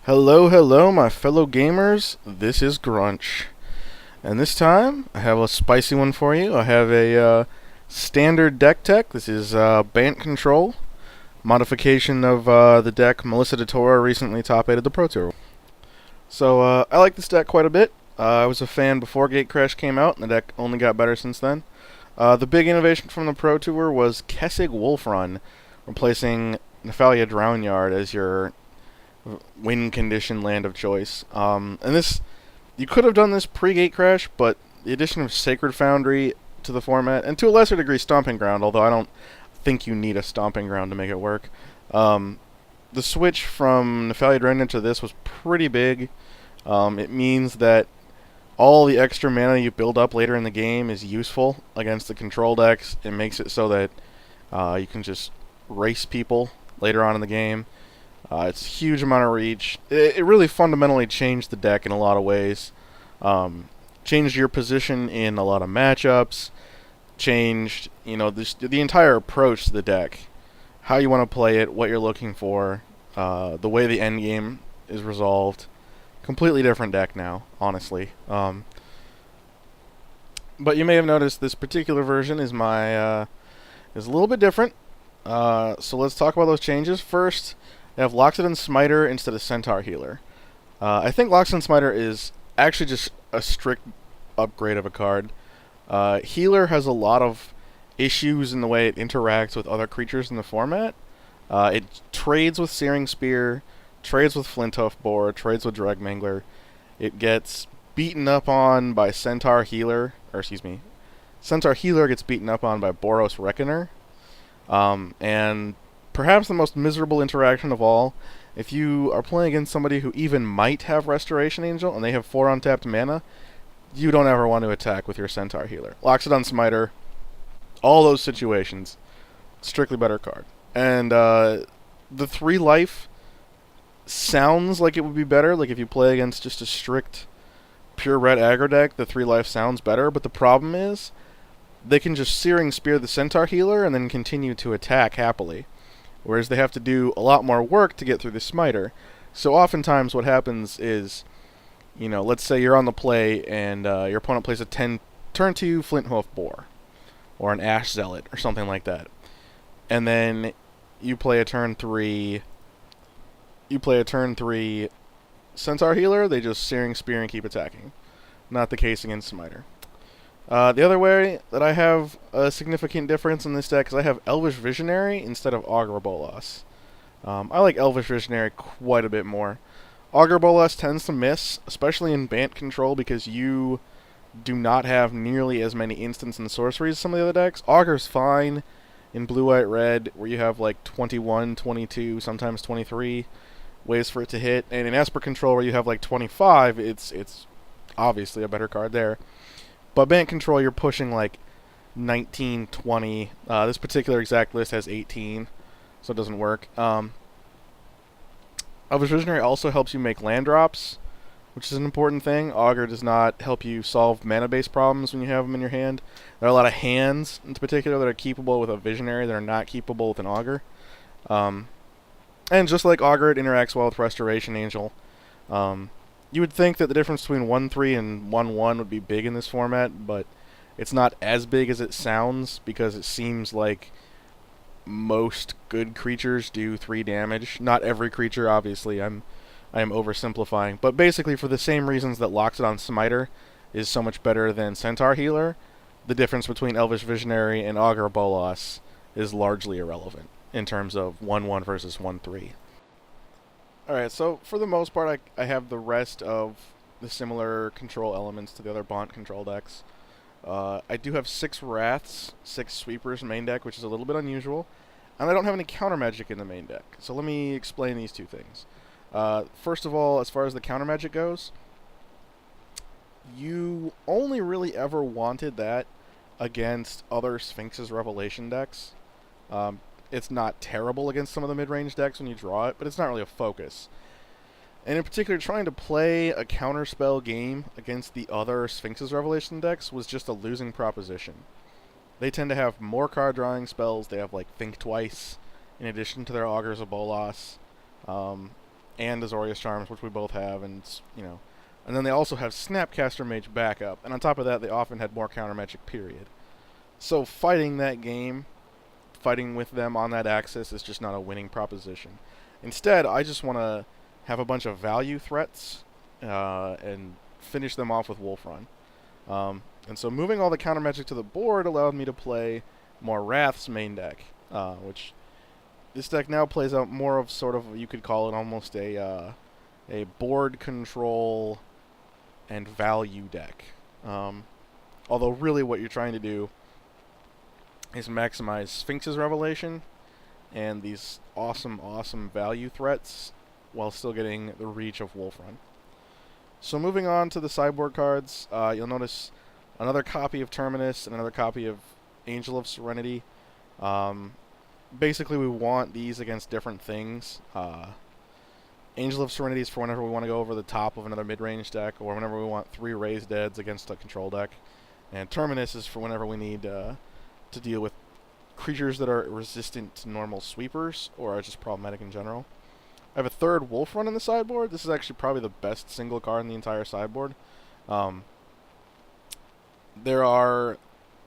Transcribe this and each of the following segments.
Hello, hello, my fellow gamers. This is Grunch. And this time, I have a spicy one for you. I have a standard deck tech. This is Bant Control, modification of the deck Melissa DeTora recently top-8'd the Pro Tour. So, I like this deck quite a bit. I was a fan before Gatecrash came out, and the deck only got better since then. The big innovation from the Pro Tour was Kessig Wolfrun, replacing Nephalia Drownyard as your win condition land of choice. And this, you could have done this pre-Gatecrash, but the addition of Sacred Foundry to the format, and to a lesser degree Stomping Ground, although I don't think you need a Stomping Ground to make it work. The switch from Nephalia Drownyard to this was pretty big. It means that all the extra mana you build up later in the game is useful against the control decks. It makes it so that you can just race people later on in the game. It's a huge amount of reach. It really fundamentally changed the deck in a lot of ways. Changed your position in a lot of matchups. Changed, the entire approach to the deck. How you want to play it, what you're looking for, the way the end game is resolved. Completely different deck now, honestly. But you may have noticed this particular version is is a little bit different. So let's talk about those changes. First, I have Loxodon Smiter instead of Centaur Healer. I think Loxodon Smiter is actually just a strict upgrade of a card. Healer has a lot of issues in the way it interacts with other creatures in the format. It trades with Searing Spear, trades with Flinthoof Boar, trades with Dragmangler. It gets beaten up on by Centaur Healer, Centaur Healer gets beaten up on by Boros Reckoner. And perhaps the most miserable interaction of all, if you are playing against somebody who even might have Restoration Angel and they have 4 untapped mana, you don't ever want to attack with your Centaur Healer. Loxodon Smiter, all those situations, strictly better card. And the 3 life sounds like it would be better. Like if you play against just a strict pure red aggro deck, the 3 life sounds better. But the problem is, they can just Searing Spear the Centaur Healer and then continue to attack happily. Whereas they have to do a lot more work to get through the Smiter. So oftentimes what happens is, let's say you're on the play and your opponent plays a turn 2 Flinthoof Boar, or an Ash Zealot, or something like that. And then you play a turn 3 Centaur Healer, they just Searing Spear and keep attacking. Not the case against Smiter. The other way that I have a significant difference in this deck is I have Elvish Visionary instead of Augur Bolas. I like Elvish Visionary quite a bit more. Augur Bolas tends to miss, especially in Bant Control, because you do not have nearly as many instants and sorceries as some of the other decks. Augur's fine in Blue, White, Red, where you have like 21, 22, sometimes 23 ways for it to hit. And in Esper Control, where you have like 25, it's obviously a better card there. But Bant Control, you're pushing like 19, 20. This particular exact list has 18, so it doesn't work. Elvish Visionary also helps you make land drops, which is an important thing. Augur does not help you solve mana-based problems when you have them in your hand. There are a lot of hands, in particular, that are keepable with a Visionary that are not keepable with an Augur. And just like Augur, it interacts well with Restoration Angel. You would think that the difference between 1-3 and 1-1 would be big in this format, but it's not as big as it sounds, because it seems like most good creatures do 3 damage. Not every creature, obviously. I am oversimplifying. But basically, for the same reasons that Loxodon Smiter is so much better than Centaur Healer, the difference between Elvish Visionary and Augur Bolas is largely irrelevant in terms of 1-1 versus 1-3. Alright, so for the most part, I have the rest of the similar control elements to the other Bant control decks. I do have 6 Wraths, 6 Sweepers main deck, which is a little bit unusual. And I don't have any counter magic in the main deck. So let me explain these two things. First of all, as far as the counter magic goes, you only really ever wanted that against other Sphinx's Revelation decks. It's not terrible against some of the mid-range decks when you draw it, but it's not really a focus. And in particular, trying to play a counterspell game against the other Sphinx's Revelation decks was just a losing proposition. They tend to have more card drawing spells. They have like Think Twice in addition to their Augurs of Bolas. and Azorius Charms, which we both have, and and then they also have Snapcaster Mage backup, and on top of that, they often had more counter magic. Period. So fighting that game, fighting with them on that axis is just not a winning proposition. Instead, I just want to have a bunch of value threats and finish them off with Wolf Run. And so moving all the counter magic to the board allowed me to play more Wrath's main deck, which this deck now plays out more of sort of, you could call it almost a board control and value deck. Although really what you're trying to do is maximize Sphinx's Revelation and these awesome value threats while still getting the reach of Wolf Run. So moving on to the sideboard cards, you'll notice another copy of Terminus and another copy of Angel of Serenity. Basically, we want these against different things. Angel of Serenity is for whenever we want to go over the top of another mid-range deck, or whenever we want 3 Raised Deads against a control deck. And Terminus is for whenever we need to deal with creatures that are resistant to normal sweepers, or are just problematic in general. I have a third Wolf Run in the sideboard. This is actually probably the best single card in the entire sideboard. There are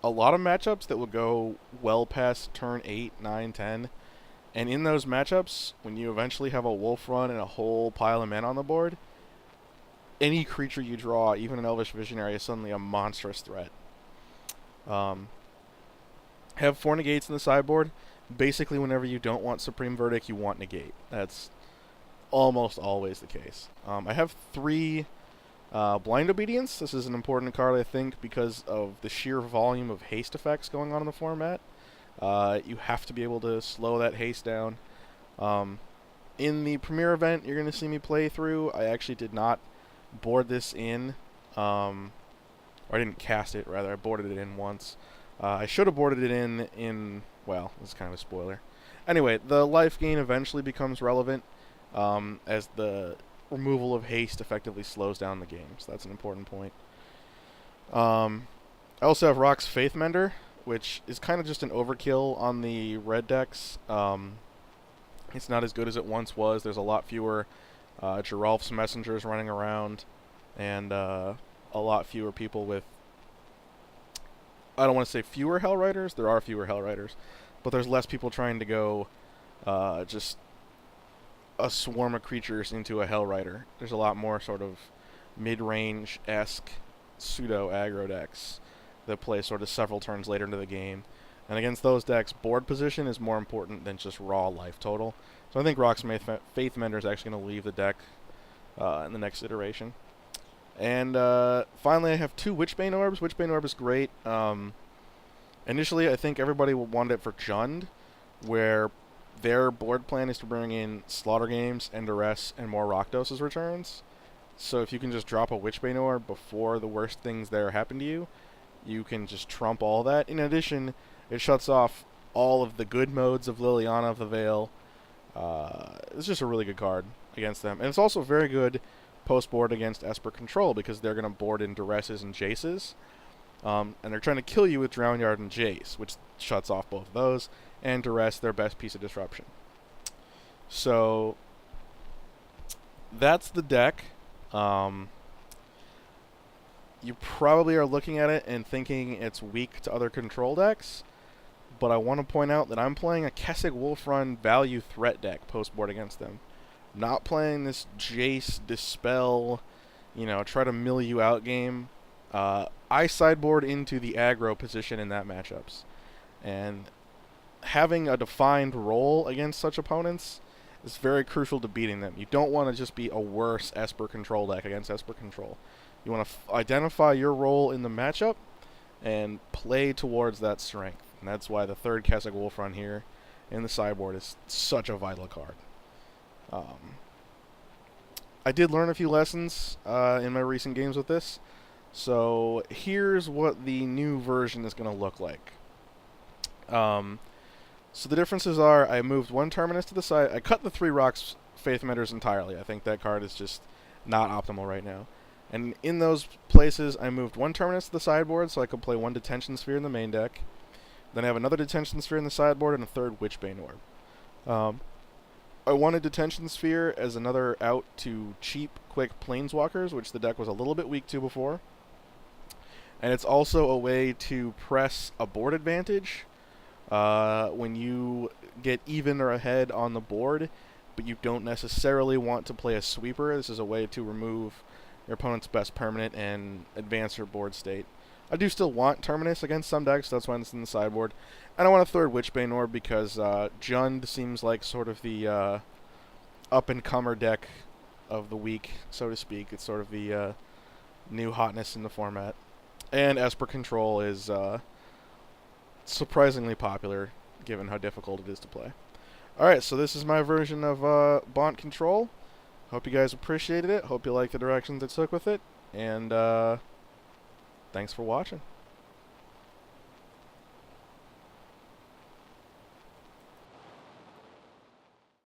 a lot of matchups that will go well past turn 8, 9, 10. And in those matchups, when you eventually have a Wolf Run and a whole pile of men on the board, any creature you draw, even an Elvish Visionary, is suddenly a monstrous threat. Have 4 negates in the sideboard. Basically, whenever you don't want Supreme Verdict, you want negate. That's almost always the case. I have 3 Blind Obedience. This is an important card, I think, because of the sheer volume of haste effects going on in the format. You have to be able to slow that haste down. In the premiere event you're going to see me play through, I actually did not board this in. Or I didn't cast it, rather. I boarded it in once. I should have boarded it in, well, this is kind of a spoiler. Anyway, the life gain eventually becomes relevant as the removal of haste effectively slows down the game. So that's an important point. I also have Rock's Faith Mender, which is kind of just an overkill on the red decks. It's not as good as it once was. There's a lot fewer Geralf's Messengers running around, and a lot fewer people with, I don't want to say fewer Hell Riders. There are fewer Hell Riders, but there's less people trying to go just a swarm of creatures into a Hell Rider. There's a lot more sort of mid-range-esque pseudo-aggro decks that play sort of several turns later into the game. And against those decks, board position is more important than just raw life total. So I think Rock's Faith Mender is actually going to leave the deck in the next iteration. And finally, I have 2 Witchbane Orbs. Witchbane Orb is great. Initially, I think everybody wanted it for Jund, where their board plan is to bring in Slaughter Games, Enduress, and more Rakdos returns. So if you can just drop a Witchbane Orb before the worst things there happen to you, you can just trump all that. In addition, it shuts off all of the good modes of Liliana of the Veil. It's just a really good card against them. And it's also very good post-board against Esper Control, because they're going to board in Duresses and Jaces. And they're trying to kill you with Drownyard and Jace, which shuts off both of those, and Duress, their best piece of disruption. So that's the deck. You probably are looking at it and thinking it's weak to other control decks, but I want to point out that I'm playing a Kessig Wolf Run value threat deck post-board against them. Not playing this Jace, Dispel, try to mill you out game. I sideboard into the aggro position in that matchups. And having a defined role against such opponents is very crucial to beating them. You don't want to just be a worse Esper Control deck against Esper Control. You want to identify your role in the matchup and play towards that strength. And that's why the 3rd Kessig Wolf Run here in the sideboard is such a vital card. I did learn a few lessons in my recent games with this. So here's what the new version is going to look like. So the differences are, I moved 1 Terminus to the side. I cut the 3 Rock's Faith Menders entirely. I think that card is just not optimal right now. And in those places, I moved 1 Terminus to the sideboard so I could play 1 Detention Sphere in the main deck. Then I have another Detention Sphere in the sideboard and a 3rd Witchbane Orb. I wanted Detention Sphere as another out to cheap, quick planeswalkers, which the deck was a little bit weak to before. And it's also a way to press a board advantage when you get even or ahead on the board, but you don't necessarily want to play a sweeper. This is a way to remove your opponent's best permanent and advance your board state. I do still want Terminus against some decks, so that's why it's in the sideboard. And I want a third Witchbane Orb because Jund seems like sort of the up-and-comer deck of the week, so to speak. It's sort of the new hotness in the format. And Esper Control is surprisingly popular, given how difficult it is to play. Alright, so this is my version of Bant Control. Hope you guys appreciated it. Hope you like the directions I took with it. And thanks for watching.